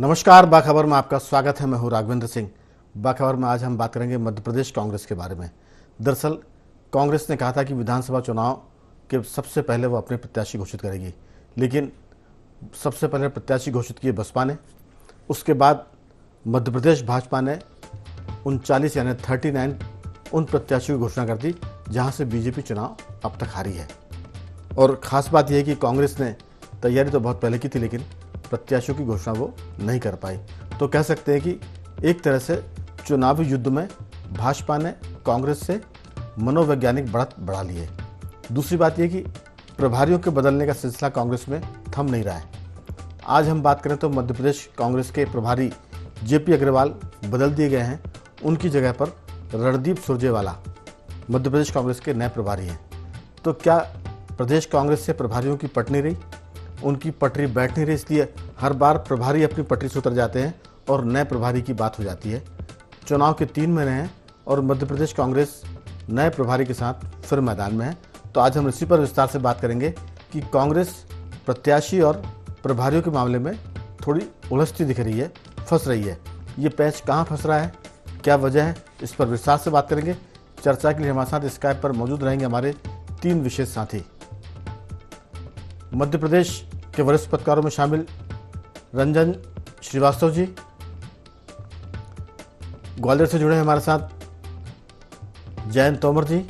नमस्कार, बाखबर में आपका स्वागत है। मैं हूं राघवेंद्र सिंह। बाखबर में आज हम बात करेंगे मध्य प्रदेश कांग्रेस के बारे में। दरअसल कांग्रेस ने कहा था कि विधानसभा चुनाव के सबसे पहले वो अपने प्रत्याशी घोषित करेगी, लेकिन सबसे पहले प्रत्याशी घोषित किए बसपा ने। उसके बाद मध्य प्रदेश भाजपा ने 39 यानी 39 उन प्रत्याशियों की घोषणा कर दी जहां से बीजेपी चुनाव अब तक हारी है। और ख़ास बात यह है कि कांग्रेस ने तैयारी तो बहुत पहले की थी, लेकिन प्रत्याशियों की घोषणा वो नहीं कर पाई। तो कह सकते हैं कि एक तरह से चुनावी युद्ध में भाजपा ने कांग्रेस से मनोवैज्ञानिक बढ़त बढ़ा ली है। दूसरी बात यह कि प्रभारियों के बदलने का सिलसिला कांग्रेस में थम नहीं रहा है। आज हम बात करें तो मध्य प्रदेश कांग्रेस के प्रभारी जेपी अग्रवाल बदल दिए गए हैं। उनकी जगह पर रणदीप सुरजेवाला मध्य प्रदेश कांग्रेस के नए प्रभारी हैं। तो क्या प्रदेश कांग्रेस से प्रभारियों की पट नहीं रही, उनकी पटरी बैठ नहीं रही, इसलिए हर बार प्रभारी अपनी पटरी से उतर जाते हैं और नए प्रभारी की बात हो जाती है। चुनाव के 3 महीने हैं और मध्य प्रदेश कांग्रेस नए प्रभारी के साथ फिर मैदान में है। तो आज हम इसी पर विस्तार से बात करेंगे कि कांग्रेस प्रत्याशी और प्रभारियों के मामले में थोड़ी उलझती दिख रही है, फंस रही है। ये पैच कहाँ फंस रहा है, क्या वजह है, इस पर विस्तार से बात करेंगे। चर्चा के लिए हमारे साथ स्काइप पर मौजूद रहेंगे हमारे 3 विशेष साथी। मध्य प्रदेश के वरिष्ठ पत्रकारों में शामिल रंजन श्रीवास्तव जी, ग्वालियर से जुड़े हैं हमारे साथ जयंत तोमर जी,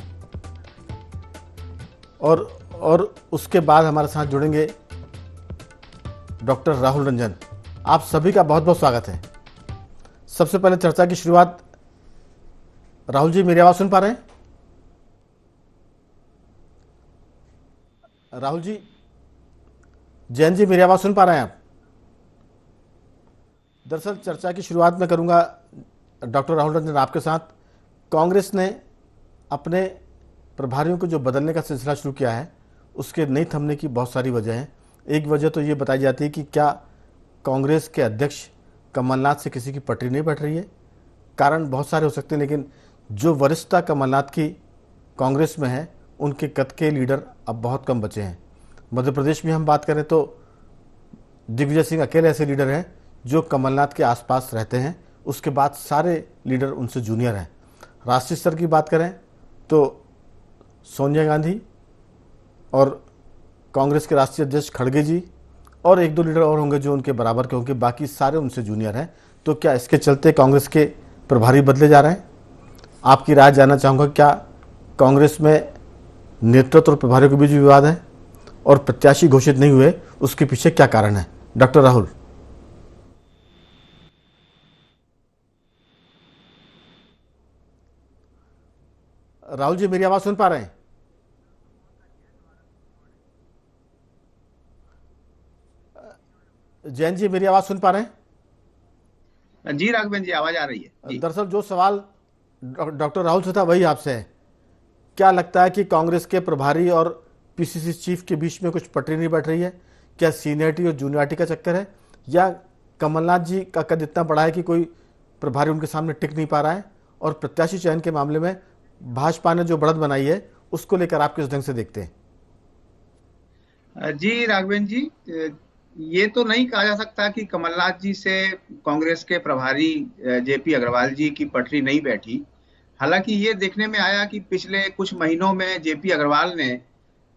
और उसके बाद हमारे साथ जुड़ेंगे डॉक्टर राहुल रंजन। आप सभी का बहुत बहुत स्वागत है। सबसे पहले चर्चा की शुरुआत, राहुल जी मेरी आवाज सुन पा रहे हैं? राहुल जी, जैन जी मेरी आवाज सुन पा रहे हैं आप? दरअसल चर्चा की शुरुआत में करूंगा डॉक्टर राहुल रंजन आपके साथ। कांग्रेस ने अपने प्रभारियों को जो बदलने का सिलसिला शुरू किया है, उसके नहीं थमने की बहुत सारी वजह हैं। एक वजह तो ये बताई जाती है कि क्या कांग्रेस के अध्यक्ष कमलनाथ से किसी की पटरी नहीं बैठ रही है। कारण बहुत सारे हो सकते हैं, लेकिन जो वरिष्ठता कमलनाथ की कांग्रेस में है, उनके कद के लीडर अब बहुत कम बचे हैं। मध्य प्रदेश में हम बात करें तो दिग्विजय सिंह अकेले ऐसे लीडर हैं जो कमलनाथ के आसपास रहते हैं। उसके बाद सारे लीडर उनसे जूनियर हैं। राष्ट्रीय स्तर की बात करें तो सोनिया गांधी और कांग्रेस के राष्ट्रीय अध्यक्ष खड़गे जी और 1-2 लीडर और होंगे जो उनके बराबर के होंगे, बाकी सारे उनसे जूनियर हैं। तो क्या इसके चलते कांग्रेस के प्रभारी बदले जा रहे हैं? आपकी राय जानना चाहूँगा। क्या कांग्रेस में नेतृत्व और प्रभारियों के बीच विवाद है और प्रत्याशी घोषित नहीं हुए, उसके पीछे क्या कारण है? डॉक्टर राहुल। राहुल जी मेरी आवाज सुन पा रहे हैं? जैन जी मेरी आवाज सुन पा रहे हैं? जी राघवेंद्र जी, आवाज आ रही है जी। दरअसल जो सवाल डॉक्टर राहुल से था वही आपसे है। क्या लगता है कि कांग्रेस के प्रभारी और पीसीसी चीफ के बीच में कुछ पटरी नहीं बैठ रही है? क्या सीनियरिटी और जूनियरिटी का चक्कर है, या कमलनाथ जी का कद इतना बड़ा है कि कोई प्रभारी उनके सामने टिक नहीं पा रहा है? और प्रत्याशी चयन के मामले में भाजपा ने जो बढ़त बनाई है, उसको लेकर आप किस ढंग से देखते हैं? जी राघवेंद्र जी, ये तो नहीं कहा जा सकता कि कमलनाथ जी से कांग्रेस के प्रभारी जेपी अग्रवाल जी की पटरी नहीं बैठी। हालांकि ये देखने में आया कि पिछले कुछ महीनों में जेपी अग्रवाल ने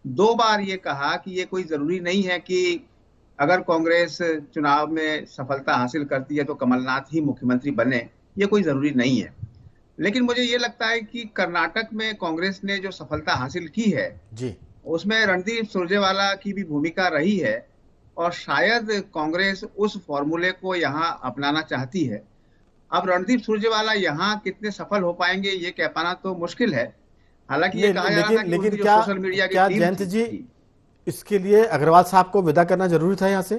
2 बार ये कहा कि ये कोई जरूरी नहीं है कि अगर कांग्रेस चुनाव में सफलता हासिल करती है तो कमलनाथ ही मुख्यमंत्री बने, ये कोई जरूरी नहीं है। लेकिन मुझे ये लगता है कि कर्नाटक में कांग्रेस ने जो सफलता हासिल की है जी, उसमें रणदीप सुरजेवाला की भी भूमिका रही है, और शायद कांग्रेस उस फॉर्मूले को यहाँ अपनाना चाहती है। अब रणदीप सुरजेवाला यहाँ कितने सफल हो पाएंगे ये कह पाना तो मुश्किल है। हालांकि ये कहा जा रहा था कि लेकिन उनकी जो क्या सोशल मीडिया की क्या टीम जयंत थी जी, इसके लिए अग्रवाल साहब को विदा करना जरूरी था यहाँ से?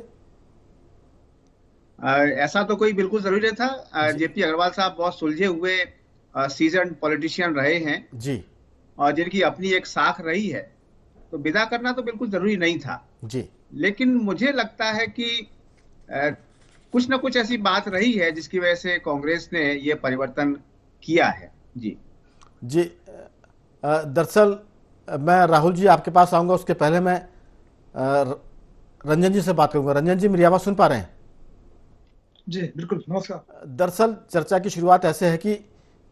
ऐसा तो कोई बिल्कुल जरूरी नहीं था। जी जेपी अग्रवाल साहब बहुत सुलझे हुए सीजन पॉलिटिशियन रहे हैं जी और जिनकी अपनी एक साख रही है, तो विदा करना तो बिल्कुल जरूरी नहीं था। जी लेकिन मुझे लगता है कि अ, कुछ ना कुछ ऐसी बात रही है जिसकी वजह से कांग्रेस ने ये परिवर्तन किया है। जी जी। दरअसल मैं राहुल जी आपके पास आऊँगा, उसके पहले मैं रंजन जी से बात करूँगा। रंजन जी मेरी आवाज़ सुन पा रहे हैं? जी बिल्कुल, नमस्कार। दरअसल चर्चा की शुरुआत ऐसे है कि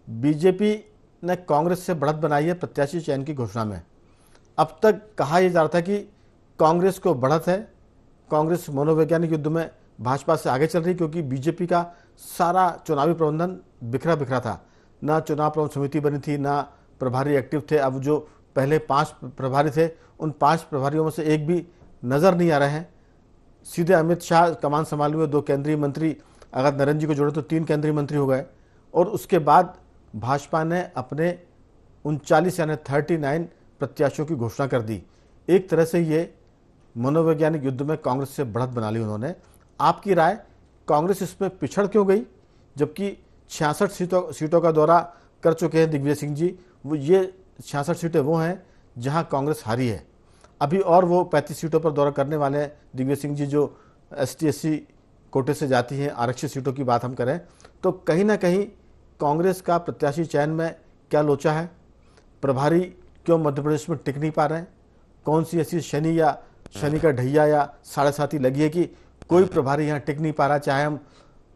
बीजेपी ने कांग्रेस से बढ़त बनाई है प्रत्याशी चयन की घोषणा में। अब तक कहा यह जा रहा था कि कांग्रेस को बढ़त है, कांग्रेस मनोवैज्ञानिक युद्ध में भाजपा से आगे चल रही, क्योंकि बीजेपी का सारा चुनावी प्रबंधन बिखरा बिखरा था। ना चुनाव प्रबंध समिति बनी थी, ना प्रभारी एक्टिव थे। अब जो पहले 5 प्रभारी थे, उन 5 प्रभारियों में से एक भी नजर नहीं आ रहे हैं। सीधे अमित शाह कमान संभाले हुए 2 केंद्रीय मंत्री, अगर नरेंद्र जी को जोड़े तो 3 केंद्रीय मंत्री हो गए। और उसके बाद भाजपा ने अपने 39 यानी 39 प्रत्याशियों की घोषणा कर दी। एक तरह से ये मनोवैज्ञानिक युद्ध में कांग्रेस से बढ़त बना ली उन्होंने। आपकी राय, कांग्रेस इसमें पिछड़ क्यों गई, जबकि 66 सीटों का दौरा कर चुके हैं दिग्विजय सिंह जी। वो ये 66 सीटें वो हैं जहां कांग्रेस हारी है। अभी और वो 35 सीटों पर दौरा करने वाले हैं दिग्विजय सिंह जी, जो ST/SC कोटे से जाती हैं। आरक्षित सीटों की बात हम करें तो कहीं ना कहीं कांग्रेस का प्रत्याशी चयन में क्या लोचा है? प्रभारी क्यों मध्य प्रदेश में टिक नहीं पा रहे हैं? कौन सी ऐसी शनि का ढैया या 7.5 लगी है कि कोई प्रभारी यहाँ टिक नहीं पा रहा? चाहे हम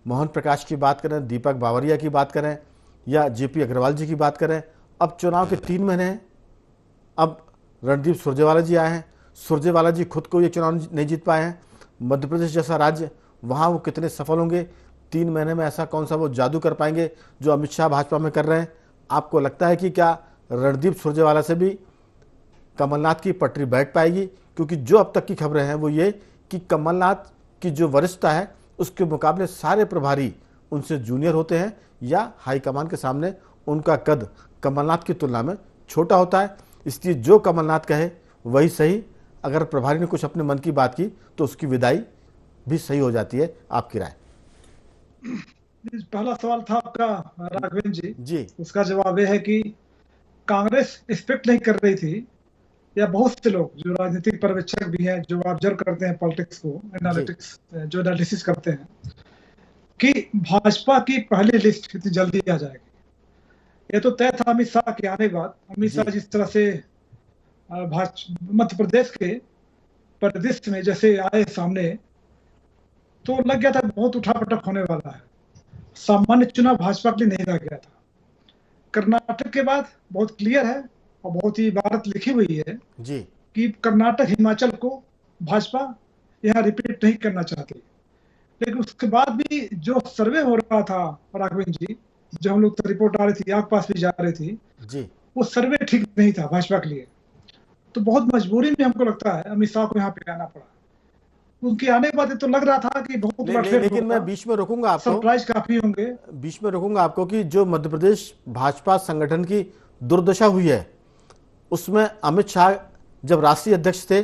मोहन प्रकाश की बात करें, दीपक बावरिया की बात करें या JP अग्रवाल जी की बात करें। अब चुनाव के 3 महीने हैं, अब रणदीप सुरजेवाला जी आए हैं। सुरजेवाला जी खुद को ये चुनाव नहीं जीत पाए हैं। मध्य प्रदेश जैसा राज्य, वहाँ वो कितने सफल होंगे? 3 महीने में ऐसा कौन सा वो जादू कर पाएंगे जो अमित शाह भाजपा में कर रहे हैं? आपको लगता है कि क्या रणदीप सुरजेवाला से भी कमलनाथ की पटरी बैठ पाएगी? क्योंकि जो अब तक की खबरें हैं वो ये कि कमलनाथ की जो वरिष्ठता है उसके मुकाबले सारे प्रभारी उनसे जूनियर होते हैं, या हाईकमान के सामने उनका कद कमलनाथ की तुलना में छोटा होता है। इसलिए जो कमलनाथ कहे वही सही। अगर प्रभारी ने कुछ अपने मन की बात की तो उसकी विदाई भी सही हो जाती है। आपकी राय? पहला सवाल था आपका राघवेंद्र जी। जी उसका जवाब यह है कि कांग्रेस एक्सपेक्ट नहीं कर रही थी, या बहुत से लोग जो राजनीतिक पर्यवेक्षक भी हैं, जो ऑब्जर्व करते हैं पॉलिटिक्स को, जी जो एनालिसिस करते हैं, कि भाजपा की पहली लिस्ट इतनी जल्दी आ जाएगी। ये तो तय था अमित शाह के आने के बाद। अमित जी शाह जिस तरह से मध्य प्रदेश के परिदृश्य में जैसे आए सामने, तो लग गया था बहुत उठापटक होने वाला है। सामान्य चुनाव भाजपा के लिए नहीं रह गया था। कर्नाटक के बाद बहुत क्लियर है और बहुत ही इबारत लिखी हुई है जी कि कर्नाटक हिमाचल को भाजपा यहाँ रिपीट नहीं करना चाहती। लेकिन उसके बाद भी जो सर्वे हो रहा था राघवेंद्र जी, जो हम लोग रिपोर्ट आ रही थी, आपके पास भी जा रही थी, जी वो सर्वे ठीक नहीं था भाजपा के लिए। तो बहुत मजबूरी में हमको लगता है अमित शाह को यहाँ पे आना पड़ा। उनके आने के बाद तो लग रहा था कि बहुत उलटफेर लेकिन मैं होगा, बीच में रोकूंगा आपको, सरप्राइज काफी होंगे। बीच में रोकूंगा आपको कि जो मध्य प्रदेश भाजपा संगठन की दुर्दशा हुई है, उसमें अमित शाह जब राष्ट्रीय अध्यक्ष थे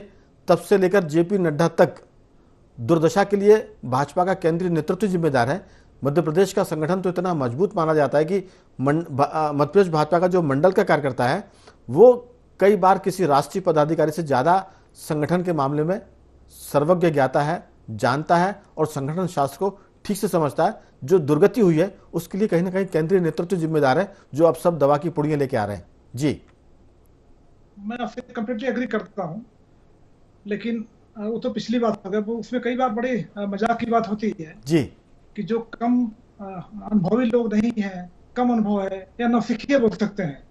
तब से लेकर JP नड्डा तक दुर्दशा के लिए भाजपा का केंद्रीय नेतृत्व जिम्मेदार है। मध्य प्रदेश का संगठन तो इतना मजबूत माना जाता है कि मध्य प्रदेश भाजपा का जो मंडल का कार्यकर्ता है वो कई बार किसी राष्ट्रीय पदाधिकारी से ज़्यादा संगठन के मामले में सर्वज्ञ ज्ञाता है, जानता है और संगठन शास्त्र को ठीक से समझता है। जो दुर्गति हुई है उसके लिए कहीं ना कहीं केंद्रीय नेतृत्व जिम्मेदार है, जो अब सब दवा की पुड़ियां लेके आ रहे हैं। जी, मैं आपसे कंप्लीटली एग्री करता हूँ, लेकिन वो तो पिछली बात हो गई। उसमें कई बार बड़े मजाक की बात होती है जी कि जो कम अनुभवी लोग नहीं हैं, कम अनुभव है या नौसिखिए बोल सकते हैं,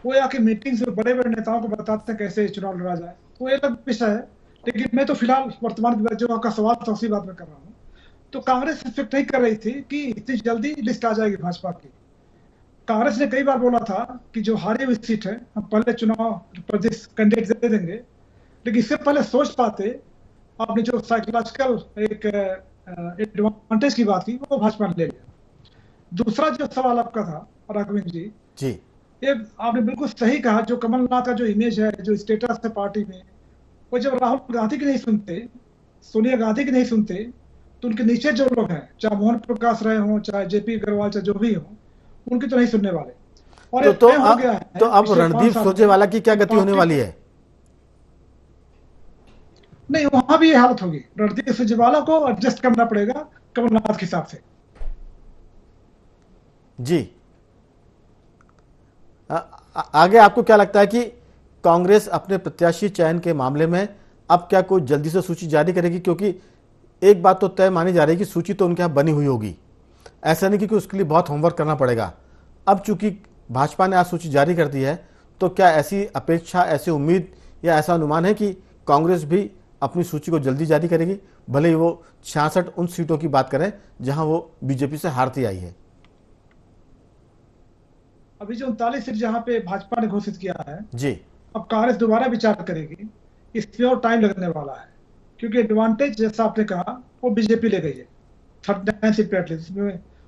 वो आके मीटिंग्स में बड़े बड़े नेताओं को बताते हैं कैसे चुनाव लड़ा जाए। तो ये अलग विषय है। लेकिन मैं तो फिलहाल वर्तमान जो आपका सवाल था उसी बात में कर रहा हूँ। तो कांग्रेस एक्सपेक्ट नहीं कर रही थी कि इतनी जल्दी लिस्ट आ जाएगी भाजपा की। कांग्रेस ने कई बार बोला था कि जो हारी हुई सीट है हम पहले चुनाव प्रदेश कैंडिडेट दे देंगे, लेकिन इससे पहले सोच पाते आपने जो साइकोलॉजिकल एक एडवांटेज की बात की वो भाजपा ने ले लिया। दूसरा जो सवाल आपका था राघवेंद्र जी, जी ये आपने बिल्कुल सही कहा। जो कमलनाथ का जो इमेज है, जो स्टेटस है पार्टी में, वो जब राहुल गांधी की नहीं सुनते, सोनिया गांधी की नहीं सुनते, तो उनके नीचे जो लोग हैं, चाहे मोहन प्रकाश रहे हों, चाहे JP अग्रवाल, चाहे जो भी हो, उनकी तो नहीं सुनने वाले। और तो तय हो गया है तो अब पिछले 5 रणदीप साल सुरजेवाला की क्या में गति होने वाली है? नहीं, वहां भी ये हालत होगी। रणदीप सुरजेवाला को एडजस्ट करना पड़ेगा कमलनाथ के हिसाब से। जी, आगे आपको क्या लगता है कि कांग्रेस अपने प्रत्याशी चयन के मामले में अब क्या कोई जल्दी से सूची जारी करेगी? क्योंकि एक बात तो तय मानी जा रही है कि सूची तो उनके यहाँ बनी हुई होगी, ऐसा नहीं कि उसके लिए बहुत होमवर्क करना पड़ेगा। अब चूंकि भाजपा ने आज सूची जारी कर दी है, तो क्या ऐसी अपेक्षा, ऐसी उम्मीद या ऐसा अनुमान है कि कांग्रेस भी अपनी सूची को जल्दी जारी करेगी, भले ही वो 66 उन सीटों की बात करें जहां वो बीजेपी से हारती आई है? अभी जो 39 सीट जहां पे भाजपा ने घोषित किया है जी। अब कांग्रेस दोबारा विचार करेगी, इसमें और टाइम लगने वाला है, क्योंकि एडवांटेज जैसा आपने कहा वो बीजेपी ले गई है 39 सीट पे एटलीस्ट।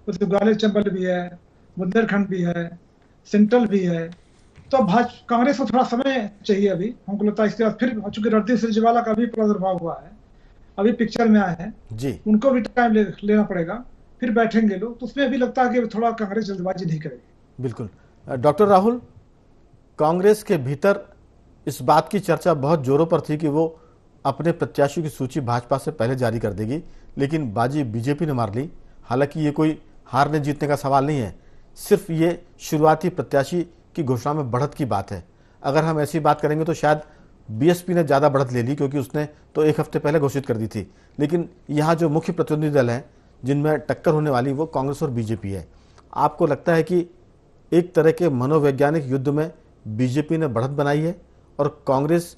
उसमें ग्वालियर चंबल भी है, बुंदेलखंड भी है, सेंट्रल भी है। तो कांग्रेस को थोड़ा समय चाहिए अभी, हमको लगता है। इसके बाद फिर चूंकि रणदीप सुरजेवाला का भी प्रादुर्भाव हुआ है, अभी पिक्चर में आए हैं जी, उनको भी टाइम लेना पड़ेगा, फिर बैठेंगे लोग। तो उसमें अभी लगता है कि थोड़ा कांग्रेस जल्दबाजी नहीं करेगी। बिल्कुल। डॉक्टर राहुल, कांग्रेस के भीतर इस बात की चर्चा बहुत जोरों पर थी कि वो अपने प्रत्याशियों की सूची भाजपा से पहले जारी कर देगी, लेकिन बाजी बीजेपी ने मार ली। हालांकि ये कोई हारने जीतने का सवाल नहीं है, सिर्फ ये शुरुआती प्रत्याशी की घोषणा में बढ़त की बात है। अगर हम ऐसी बात करेंगे तो शायद बीएसपी ने ज़्यादा बढ़त ले ली, क्योंकि उसने तो एक हफ्ते पहले घोषित कर दी थी। लेकिन यहाँ जो मुख्य प्रतिद्वंदी दल हैं जिनमें टक्कर होने वाली, वो कांग्रेस और बीजेपी है। आपको लगता है कि एक तरह के मनोवैज्ञानिक युद्ध में बीजेपी ने बढ़त बनाई है और कांग्रेस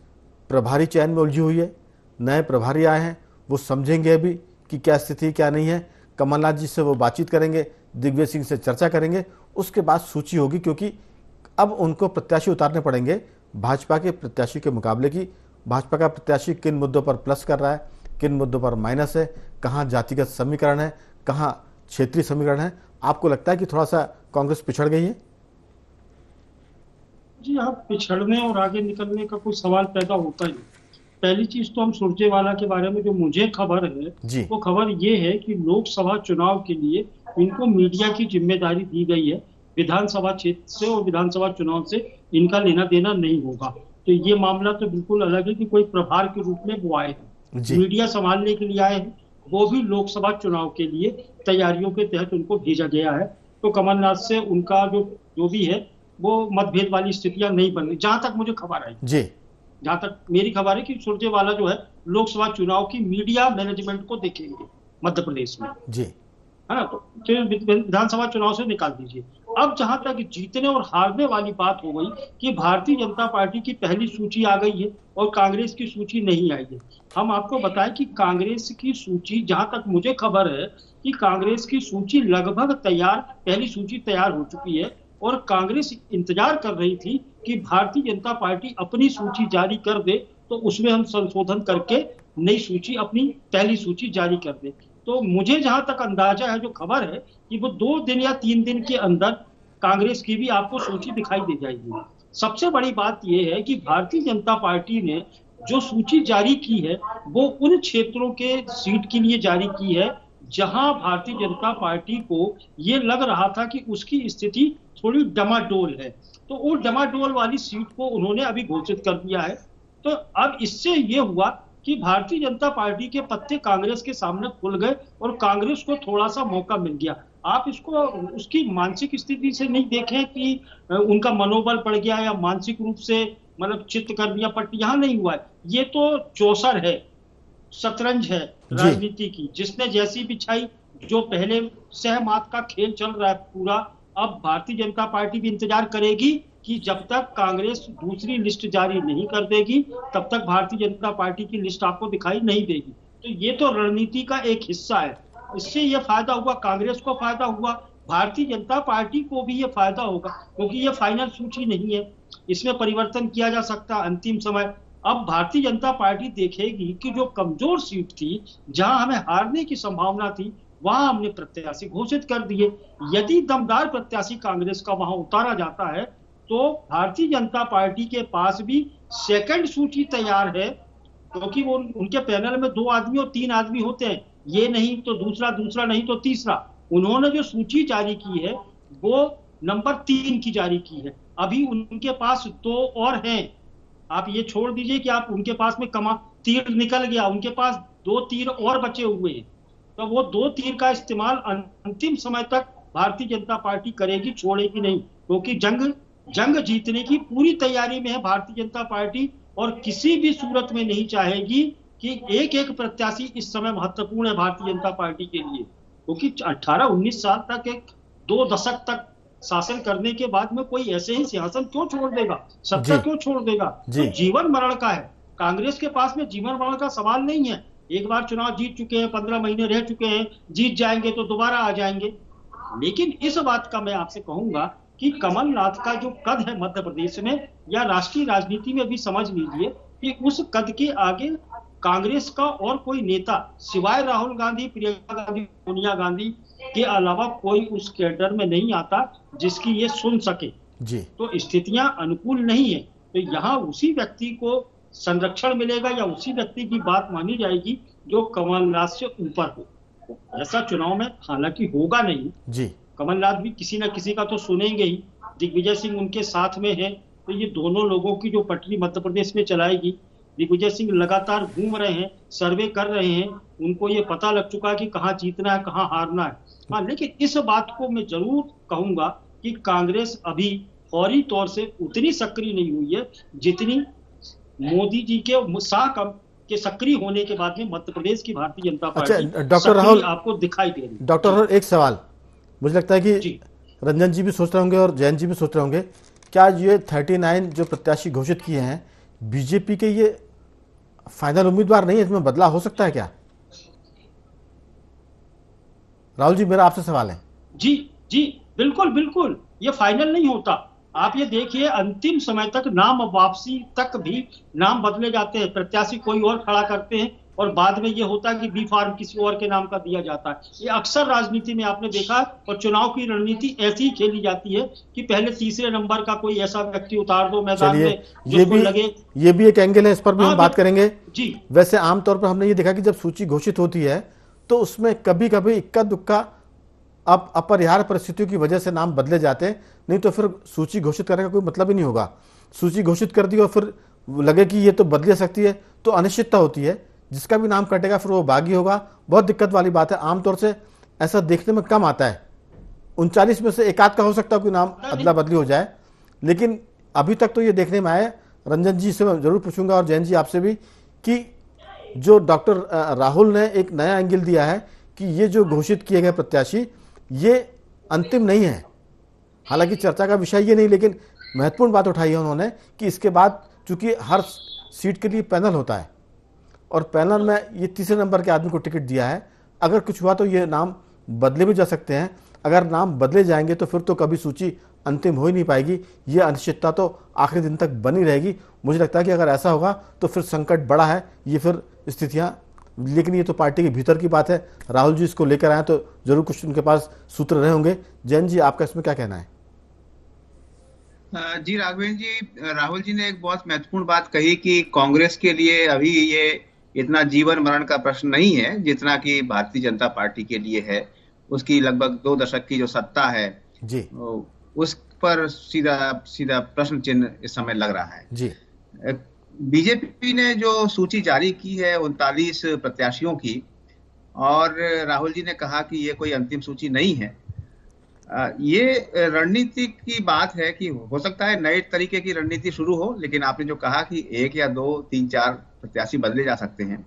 प्रभारी चयन में उलझी हुई है? नए प्रभारी आए हैं, वो समझेंगे अभी कि क्या स्थिति क्या नहीं है। कमलनाथ जी से वो बातचीत करेंगे, दिग्विजय सिंह से चर्चा करेंगे, उसके बाद सूची होगी, क्योंकि अब उनको प्रत्याशी उतारने पड़ेंगे भाजपा के प्रत्याशी के मुकाबले की। भाजपा का प्रत्याशी किन मुद्दों पर प्लस कर रहा है, किन मुद्दों पर माइनस है, कहाँ जातिगत समीकरण है, कहाँ क्षेत्रीय समीकरण है। आपको लगता है कि थोड़ा सा कांग्रेस पिछड़ गई है? जी, आप पिछड़ने और आगे निकलने का कोई सवाल पैदा होता ही नहीं। पहली चीज तो हम सुरजेवाला के बारे में जो मुझे खबर है जी। वो खबर ये है कि लोकसभा चुनाव के लिए इनको मीडिया की जिम्मेदारी दी गई है। विधानसभा क्षेत्र से और विधानसभा चुनाव से इनका लेना देना नहीं होगा। तो ये मामला तो बिल्कुल अलग है कि कोई प्रभार के रूप में वो आए हैं, मीडिया संभालने के लिए आए हैं, वो भी लोकसभा चुनाव के लिए तैयारियों के तहत उनको भेजा गया है। तो कमलनाथ से उनका जो भी है वो मतभेद वाली स्थितियां नहीं बन रही, जहां तक मुझे खबर है। जी। जहां तक मेरी खबर है कि सुरजेवाला जो है लोकसभा चुनाव की मीडिया मैनेजमेंट को देखेंगे मध्य प्रदेश में, जी, है ना। तो विधानसभा चुनाव से निकाल दीजिए। अब जहां तक जीतने और हारने वाली बात हो गई कि भारतीय जनता पार्टी की पहली सूची आ गई है और कांग्रेस की सूची नहीं आई है। हम आपको बताएं कि कांग्रेस की सूची, जहां तक मुझे खबर है कि कांग्रेस की सूची लगभग तैयार, पहली सूची तैयार हो चुकी है और कांग्रेस इंतजार कर रही थी कि भारतीय जनता पार्टी अपनी सूची जारी कर दे तो उसमें हम संशोधन करके नई सूची, अपनी पहली सूची जारी कर दे। तो मुझे जहां तक अंदाजा है, जो खबर है, कि वो 2 दिन या 3 दिन के अंदर कांग्रेस की भी आपको सूची दिखाई दे जाएगी। सबसे बड़ी बात यह है कि भारतीय जनता पार्टी ने जो सूची जारी की है वो उन क्षेत्रों के सीट के लिए जारी की है जहां भारतीय जनता पार्टी को ये लग रहा था कि उसकी स्थिति थोड़ी डमाडोल है। तो वो डमाडोल वाली सीट को उन्होंने अभी घोषित कर दिया है। तो अब इससे ये हुआ कि भारतीय जनता पार्टी के पत्ते कांग्रेस के सामने खुल गए और कांग्रेस को थोड़ा सा मौका मिल गया। आप इसको उसकी मानसिक स्थिति से नहीं देखें कि उनका मनोबल बढ़ गया या मानसिक रूप से मतलब चित्त कर दिया पट्टी, यहां नहीं हुआ है। ये तो चौसर है, शतरंज है राजनीति की, जिसने जैसी बिछाई, जो पहले सहमात का खेल चल रहा है पूरा। अब भारतीय जनता पार्टी भी इंतजार करेगी कि जब तक कांग्रेस दूसरी लिस्ट जारी नहीं कर देगी तब तक भारतीय जनता पार्टी की लिस्ट आपको दिखाई नहीं देगी। तो ये तो रणनीति का एक हिस्सा है। इससे ये फायदा हुआ, कांग्रेस को फायदा हुआ, भारतीय जनता पार्टी को भी ये फायदा होगा, क्योंकि ये फाइनल सूची नहीं है, इसमें परिवर्तन किया जा सकता है अंतिम समय। अब भारतीय जनता पार्टी देखेगी कि जो कमजोर सीट थी, जहां हमें हारने की संभावना थी, वहां हमने प्रत्याशी घोषित कर दिए। यदि दमदार प्रत्याशी कांग्रेस का वहां उतारा जाता है तो भारतीय जनता पार्टी के पास भी सेकंड सूची तैयार है, क्योंकि वो उनके पैनल में 2 आदमी और 3 आदमी होते हैं, ये नहीं तो दूसरा, दूसरा नहीं तो तीसरा। उन्होंने जो सूची जारी की है वो नंबर 3 की जारी की है। अभी उनके पास 2 और हैं। आप ये छोड़ दीजिए कि आप उनके पास में तीर निकल गया, उनके पास 2 तीर और बचे हुए हैं। तो वो 2 तीर का इस्तेमाल अंतिम समय तक भारतीय जनता पार्टी करेगी, छोड़ेगी नहीं, क्योंकि जंग जीतने की पूरी तैयारी में है भारतीय जनता पार्टी और किसी भी सूरत में नहीं चाहेगी कि एक एक प्रत्याशी इस समय महत्वपूर्ण है भारतीय जनता पार्टी के लिए, क्योंकि 18-19 साल तक, एक 2 दशक तक शासन करने के बाद में कोई ऐसे ही सिंहासन क्यों छोड़ देगा, सत्ता क्यों छोड़ देगा। तो जीवन मरण का है, कांग्रेस के पास में जीवन मरण का सवाल नहीं है। एक बार चुनाव जीत चुके हैं, 15 महीने रह चुके हैं, जीत जाएंगे तो दोबारा आ जाएंगे। लेकिन इस बात का मैं आपसे कहूंगा कि कमलनाथ का जो कद है मध्य प्रदेश में या राष्ट्रीय राजनीति में भी, समझ लीजिए कि उस कद के आगे कांग्रेस का और कोई नेता सिवाय राहुल गांधी, प्रियंका गांधी, सोनिया गांधी के अलावा कोई उस कैडर में नहीं आता जिसकी ये सुन सके जी। तो स्थितियां अनुकूल नहीं है। तो यहाँ उसी व्यक्ति को संरक्षण मिलेगा या उसी व्यक्ति की बात मानी जाएगी जो कमलनाथ से ऊपर हो। ऐसा चुनाव में हालांकि होगा नहीं जी। कमलनाथ भी किसी ना किसी का तो सुनेंगे ही, दिग्विजय सिंह उनके साथ में है, तो ये दोनों लोगों की जो पटरी मध्य प्रदेश में चलाएगी। दिग्विजय सिंह लगातार घूम रहे हैं, सर्वे कर रहे हैं, उनको ये पता लग चुका है कि कहाँ जीतना है, कहाँ हारना है। हाँ, लेकिन इस बात को मैं जरूर कहूंगा कि कांग्रेस अभी फौरी तौर से उतनी सक्रिय नहीं हुई है जितनी मोदी जी के शाह के सक्रिय होने के बाद में मध्य प्रदेश की भारतीय जनता पार्टी डॉक्टर राहुल आपको दिखाई दे रही है। डॉक्टर राहुल, एक सवाल मुझे लगता है कि रंजन जी भी सोच रहे होंगे और जयंत जी भी सोच रहे होंगे, क्या ये 39 जो प्रत्याशी घोषित किए हैं बीजेपी के ये फाइनल उम्मीदवार नहीं है, इसमें बदलाव हो सकता है क्या? राहुल जी, मेरा आपसे सवाल है। जी जी, बिल्कुल बिल्कुल, ये फाइनल नहीं होता। आप ये देखिए, अंतिम समय तक नाम वापसी तक भी नाम बदले जाते हैं, प्रत्याशी कोई और खड़ा करते हैं और बाद में ये होता है कि बी फार्म किसी और के नाम का दिया जाता है। ये अक्सर राजनीति में आपने देखा, और चुनाव की रणनीति ऐसी ही खेली जाती है कि पहले तीसरे नंबर का कोई ऐसा व्यक्ति उतार दो मैदान में जिसको लगे। ये भी एक एंगल है, इस पर भी हम बात करेंगे जी। वैसे आमतौर पर हमने ये देखा कि जब सूची घोषित होती है तो उसमें कभी कभी इक्का दुक्का अपरिहार्य परिस्थितियों की वजह से नाम बदले जाते हैं, नहीं तो फिर सूची घोषित करने का कोई मतलब ही नहीं होगा। सूची घोषित कर दी और फिर लगे कि ये तो बदल सकती है तो अनिश्चितता होती है, जिसका भी नाम कटेगा फिर वो बागी होगा। बहुत दिक्कत वाली बात है, आमतौर से ऐसा देखने में कम आता है। 39 में से एक आध का हो सकता है कोई नाम अदला बदली हो जाए, लेकिन अभी तक तो ये देखने में आया। रंजन जी से मैं जरूर पूछूंगा और जैन जी आपसे भी कि जो डॉक्टर राहुल ने एक नया एंगल दिया है कि ये जो घोषित किए गए प्रत्याशी ये अंतिम नहीं है, हालांकि चर्चा का विषय ये नहीं, लेकिन महत्वपूर्ण बात उठाई है उन्होंने कि इसके बाद चूंकि हर सीट के लिए पैनल होता है और पैनल में ये तीसरे नंबर के आदमी को टिकट दिया है, अगर कुछ हुआ तो ये नाम बदले भी जा सकते हैं। अगर नाम बदले जाएंगे तो फिर तो कभी सूची अंतिम हो ही नहीं पाएगी, ये अनिश्चितता तो आखिरी दिन तक बनी रहेगी। मुझे लगता है कि अगर ऐसा होगा तो फिर संकट बड़ा है, ये फिर स्थितियां, लेकिन ये तो पार्टी के भीतर की बात है। राहुल जी इसको लेकर आए तो जरूर कुछ उनके पास सूत्र रहे होंगे। जैन जी, आपका इसमें क्या कहना है? जी राघवेंद्र जी, राहुल जी ने एक बहुत महत्वपूर्ण बात कही कि कांग्रेस के लिए अभी ये इतना जीवन मरण का प्रश्न नहीं है जितना कि भारतीय जनता पार्टी के लिए है। उसकी लगभग 2 दशक की जो सत्ता है जी, उस पर सीधा सीधा प्रश्न चिन्ह इस समय लग रहा है जी। बीजेपी ने जो सूची जारी की है 39 प्रत्याशियों की, और राहुल जी ने कहा कि ये कोई अंतिम सूची नहीं है। ये रणनीति की बात है कि हो सकता है नए तरीके की रणनीति शुरू हो, लेकिन आपने जो कहा कि 1 या 2, 3, 4 प्रत्याशी बदले जा सकते हैं,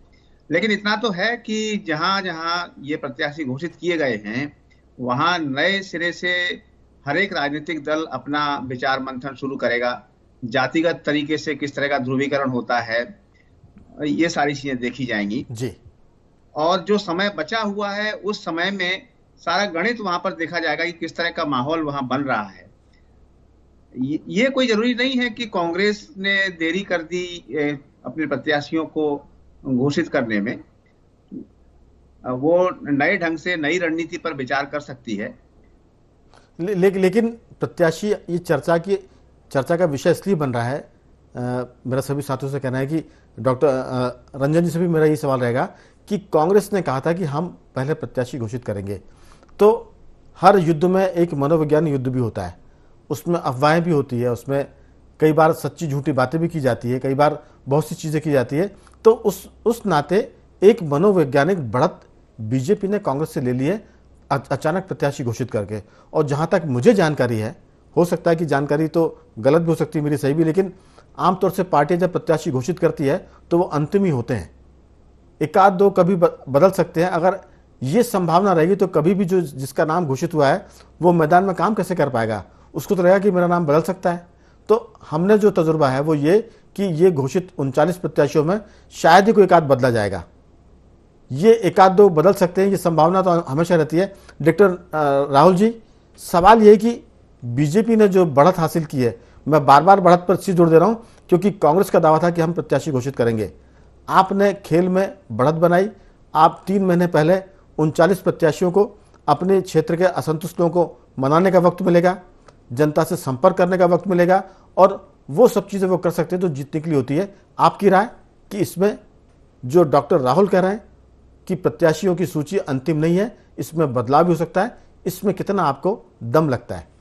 लेकिन इतना तो है कि जहां जहां ये प्रत्याशी घोषित किए गए हैं वहां नए सिरे से हर एक राजनीतिक दल अपना विचार मंथन शुरू करेगा। जातिगत तरीके से किस तरह का ध्रुवीकरण होता है, ये सारी चीजें देखी जाएंगी जी। और जो समय बचा हुआ है उस समय में सारा गणित वहां पर देखा जाएगा कि किस तरह का माहौल वहां बन रहा है। ये कोई जरूरी नहीं है कि कांग्रेस ने देरी कर दी अपने प्रत्याशियों को घोषित करने में, वो नए ढंग से नई रणनीति पर विचार कर सकती है। लेकिन प्रत्याशी ये चर्चा का विषय इसलिए बन रहा है, मेरा सभी साथियों से कहना है कि डॉक्टर रंजन जी से भी मेरा ये सवाल रहेगा कि कांग्रेस ने कहा था कि हम पहले प्रत्याशी घोषित करेंगे, तो हर युद्ध में एक मनोविज्ञान युद्ध भी होता है, उसमें अफवाहें भी होती है, उसमें कई बार सच्ची झूठी बातें भी की जाती है, कई बार बहुत सी चीज़ें की जाती है। तो उस नाते एक मनोवैज्ञानिक बढ़त बीजेपी ने कांग्रेस से ले ली है अचानक प्रत्याशी घोषित करके। और जहां तक मुझे जानकारी है, हो सकता है कि जानकारी तो गलत भी हो सकती है, मेरी सही भी, लेकिन आमतौर से पार्टियां जब प्रत्याशी घोषित करती है तो वो अंतिम ही होते हैं। एक आध दो कभी बदल सकते हैं। अगर ये संभावना रहेगी तो कभी भी जो जिसका नाम घोषित हुआ है वो मैदान में काम कैसे कर पाएगा? उसको तो लगेगा कि मेरा नाम बदल सकता है। तो हमने जो तजुर्बा है वो ये कि ये घोषित 39 प्रत्याशियों में शायद ही कोई एक आध बदला जाएगा। ये एक आध दो बदल सकते हैं, ये संभावना तो हमेशा रहती है। डॉक्टर राहुल जी, सवाल ये है कि बीजेपी ने जो बढ़त हासिल की है, मैं बार बार बढ़त पर चीज जोड़ दे रहा हूं क्योंकि कांग्रेस का दावा था कि हम प्रत्याशी घोषित करेंगे। आपने खेल में बढ़त बनाई। आप 3 महीने पहले 39 प्रत्याशियों को अपने क्षेत्र के असंतुष्ट लोगों को मनाने का वक्त मिलेगा, जनता से संपर्क करने का वक्त मिलेगा और वो सब चीज़ें वो कर सकते हैं जो जीतने के लिए होती है। आपकी राय कि इसमें जो डॉक्टर राहुल कह रहे हैं कि प्रत्याशियों की सूची अंतिम नहीं है, इसमें बदलाव भी हो सकता है, इसमें कितना आपको दम लगता है?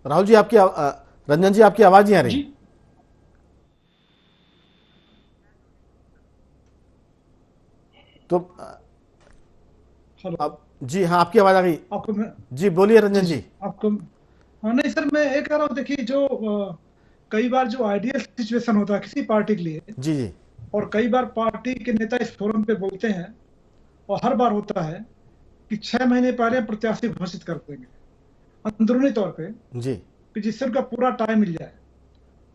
राहुल जी आपकी रंजन जी आपकी आवाज नहीं आ रही। जी तो हेलो, अब जी हाँ, आपकी आवाज आ गई। आपको मैं जी बोलिए रंजन जी। आपको हाँ, नहीं सर, मैं ये कह रहा हूँ, देखिए जो कई बार जो आइडियल सिचुएशन होता है किसी पार्टी के लिए, जी जी और कई बार पार्टी के नेता इस फोरम पे बोलते हैं, और हर बार होता है कि 6 महीने पहले प्रत्याशी घोषित कर देंगे अंदरूनी तौर पे, जी कि जिससे उनका पूरा टाइम मिल जाए।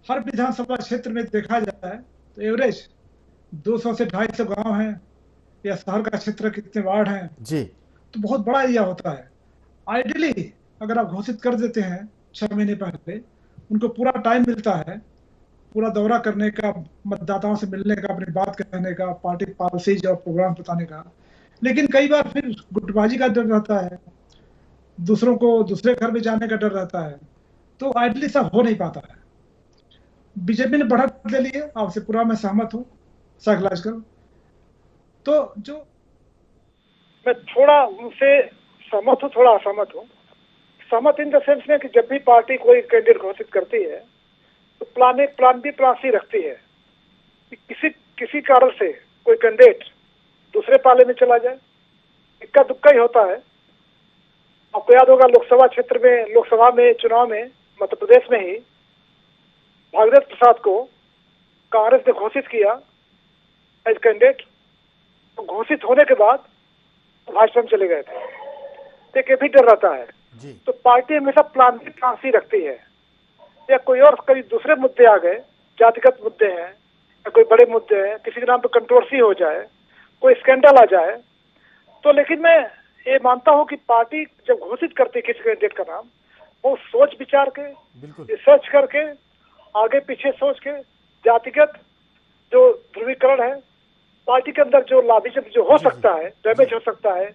हर विधानसभा क्षेत्र में देखा जाए तो एवरेज 200 से 250 गांव हैं, या शहर का क्षेत्र कितने वार्ड हैं, जी तो बहुत बड़ा एरिया होता है। आइडियली अगर आप घोषित कर देते हैं 6 महीने पहले, उनको पूरा टाइम मिलता है पूरा दौरा करने का, मतदाताओं से मिलने का, अपनी बात कहने का, पार्टी पॉलिसीज और प्रोग्राम बताने का। लेकिन कई बार फिर गुटबाजी का डर रहता है, दूसरों को दूसरे घर में जाने का डर रहता है, तो आइडियली सब हो नहीं पाता है। बीजेपी ने बढ़त ले ली है, आपसे पूरा मैं सहमत हूँ साइकोलॉजिकल। तो जो मैं थोड़ा उनसे सहमत हूँ, थोड़ा असहमत हूँ। सहमत इन द सेंस में कि जब भी पार्टी कोई कैंडिडेट घोषित करती है तो प्लान बी प्लान सी रखती है कि किसी कारण से कोई कैंडिडेट दूसरे पाले में चला जाए। इक्का दुक्का ही होता है। आपको याद होगा लोकसभा में चुनाव में मध्य प्रदेश में ही भागीरथ प्रसाद को कांग्रेस ने घोषित किया एज कैंडिडेट। तो घोषित होने के बाद भाजपा में चले गए थे। तो एक भी डर रहता है। जी तो पार्टी हमेशा प्लान सी रखती है, या कोई और कई दूसरे मुद्दे आ गए, जातिगत मुद्दे हैं या कोई बड़े मुद्दे हैं, किसी के नाम पे कंट्रोवर्सी हो जाए, कोई स्कैंडल आ जाए, तो लेकिन मैं ये मानता हूँ कि पार्टी जब घोषित करती है किसी कैंडिडेट का नाम, वो सोच विचार के, बिल्कुल रिसर्च करके, आगे पीछे सोच के, जातिगत जो ध्रुवीकरण है, पार्टी के अंदर जो लाभिज्म जो हो सकता है, डैमेज हो सकता है,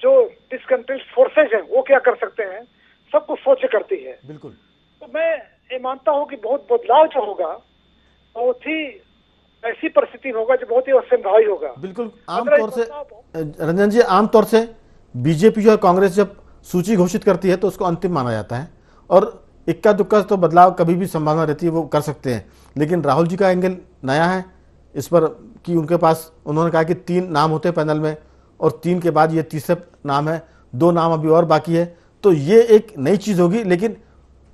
जो डिसकंटेंट फोर्सेज हैं वो क्या कर सकते हैं, सब कुछ सोच करती है। बिल्कुल। तो मैं ये मानता हूँ कि बहुत बदलाव जो होगा बहुत ही ऐसी परिस्थिति होगा जो बहुत ही असंभावी होगा। बिल्कुल। आमतौर से रंजन जी, आमतौर से बीजेपी और कांग्रेस जब सूची घोषित करती है तो उसको अंतिम माना जाता है, और इक्का दुक्का तो बदलाव कभी भी संभावना रहती है, वो कर सकते हैं। लेकिन राहुल जी का एंगल नया है इस पर कि उनके पास, उन्होंने कहा कि 3 नाम होते हैं पैनल में और 3 के बाद ये तीसरा नाम है, 2 नाम अभी और बाकी है, तो ये एक नई चीज़ होगी। लेकिन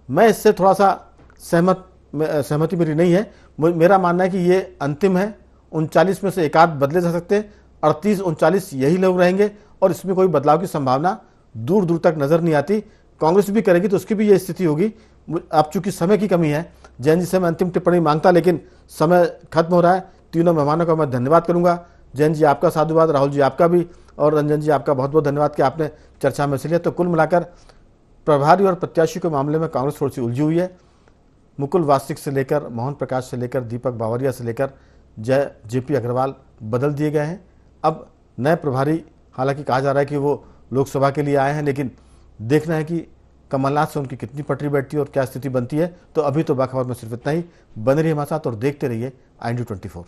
मैं इससे थोड़ा सा सहमति मेरी नहीं है। मेरा मानना है कि ये अंतिम है। 39 में से एक आध बदले जा सकते हैं, 38-39 यही लोग रहेंगे और इसमें कोई बदलाव की संभावना दूर दूर तक नजर नहीं आती। कांग्रेस भी करेगी तो उसकी भी ये स्थिति होगी। अब चूंकि समय की कमी है, जैन जी से मैं अंतिम टिप्पणी मांगता, लेकिन समय खत्म हो रहा है। तीनों मेहमानों का मैं धन्यवाद करूंगा। जैन जी आपका साधुवाद, राहुल जी आपका भी, और रंजन जी आपका बहुत बहुत धन्यवाद कि आपने चर्चा में हिस्सा लिया। तो कुल मिलाकर प्रभारी और प्रत्याशी के मामले में कांग्रेस थोड़ी सी उलझी हुई है। मुकुल वासनिक से लेकर मोहन प्रकाश से लेकर दीपक बावरिया से लेकर जेपी अग्रवाल बदल दिए गए हैं। अब नए प्रभारी, हालांकि कहा जा रहा है कि वो लोकसभा के लिए आए हैं, लेकिन देखना है कि कमलनाथ से उनकी कितनी पटरी बैठती है और क्या स्थिति बनती है। तो अभी तो बाखबर में सिर्फ इतना ही। बने रहिए हमारे साथ और देखते रहिए IND24।